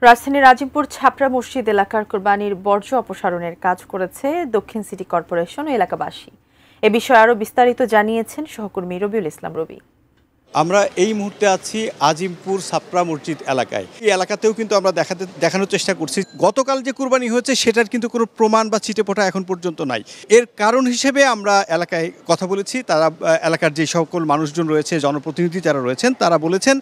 রাজধানীর আজিমপুর ছাপড়া মসজিদ এলাকার কোরবানির বর্জ্য অপসারণের কাজ করেছে দক্ষিণ সিটি কর্পোরেশন ও এলাকাবাসী। এ বিষয়ে আরও বিস্তারিত জানিয়েছেন সহকর্মী রবিউল ইসলাম রবি। আমরা এই মুহূর্তে আছি আজিমপুর ছাপড়া মসজিদ এলাকায়। এই এলাকাতেও কিন্তু আমরা দেখানোর চেষ্টা করছি গতকাল যে কুরবানি হয়েছে সেটার কিন্তু কোনো প্রমাণ বা ছিটেফোঁটা এখন পর্যন্ত নাই। এর কারণ হিসেবে আমরা এলাকায় কথা বলেছি, তারা এলাকার যে সকল মানুষজন রয়েছে, জনপ্রতিনিধি যারা রয়েছেন, তারা বলেছেন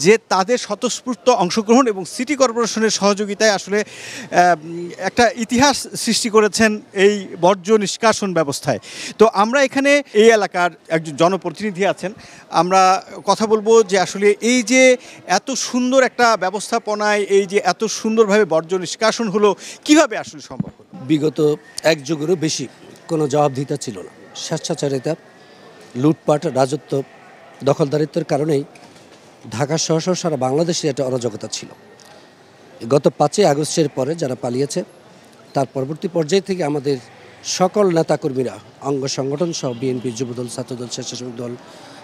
যে তাদের স্বতঃস্ফূর্ত অংশগ্রহণ এবং সিটি কর্পোরেশনের সহযোগিতায় আসলে একটা ইতিহাস সৃষ্টি করেছেন এই বর্জ্য নিষ্কাশন ব্যবস্থায়। তো আমরা এখানে এই এলাকার একজন জনপ্রতিনিধি আছেন, আমরা কথা বলবো যে আসলে এই যে এত সুন্দর একটা ব্যবস্থাপনায় এই যে এত সুন্দরভাবে বর্জ্য নিষ্কাশন হলো কিভাবে আসলে সম্ভব হলো? বিগত এক যুগেরও বেশি কোনো জবাবদিহিতা ছিল না। স্বেচ্ছাচারিতা, লুটপাট, রাজত্ব, দখলদারিত্বের কারণেই ঢাকা সহ সারা বাংলাদেশে একটা অরাজকতা ছিল। গত 5ই আগস্টের পরে যারা পালিয়েছে তার পরবর্তী পর্যায় থেকে আমাদের সকল নেতাকর্মীরা, অঙ্গ সংগঠন সহ বিএনপি, যুবদল, ছাত্রদল, স্বেচ্ছাসেবক দল,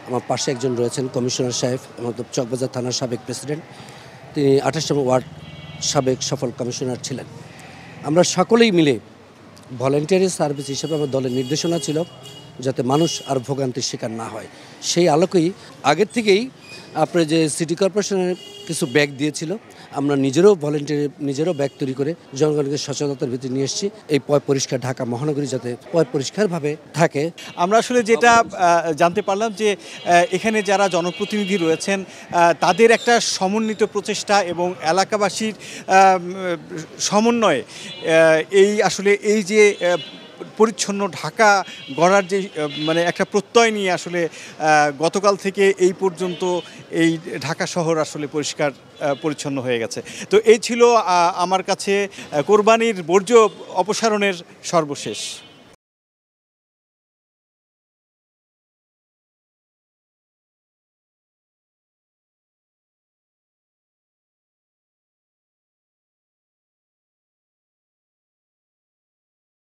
আমার পাশে একজন রয়েছেন কমিশনার সাহেব, আমাদের চকবাজার থানার সাবেক প্রেসিডেন্ট, তিনি 28 নম্বর ওয়ার্ড সাবেক সফল কমিশনার ছিলেন। আমরা সকলেই মিলে ভলেন্টিয়ারি সার্ভিস হিসেবে আমার দলের নির্দেশনা ছিল যাতে মানুষ আর ভোগান্তির শিকার না হয়। সেই আলোকেই আগের থেকেই আপনার যে সিটি কর্পোরেশনের কিছু ব্যাগ দিয়েছিল, আমরা নিজেরও ব্যাগ তৈরি করে জনগণকে সচেতনতার ভিতরে নিয়ে এসেছি। এই পয় পরিষ্কার ঢাকা মহানগরী যাতে পয় পরিষ্কারভাবে থাকে। আমরা আসলে যেটা জানতে পারলাম যে এখানে যারা জনপ্রতিনিধি রয়েছেন তাদের একটা সমন্বিত প্রচেষ্টা এবং এলাকাবাসীর সমন্বয়ে এই যে পরিচ্ছন্ন ঢাকা গড়ার যে মানে একটা প্রত্যয় নিয়ে আসলে গতকাল থেকে এই পর্যন্ত এই ঢাকা শহর আসলে পরিষ্কার পরিচ্ছন্ন হয়ে গেছে। তো এই ছিল আমার কাছে কোরবানির বর্জ্য অপসারণের সর্বশেষ।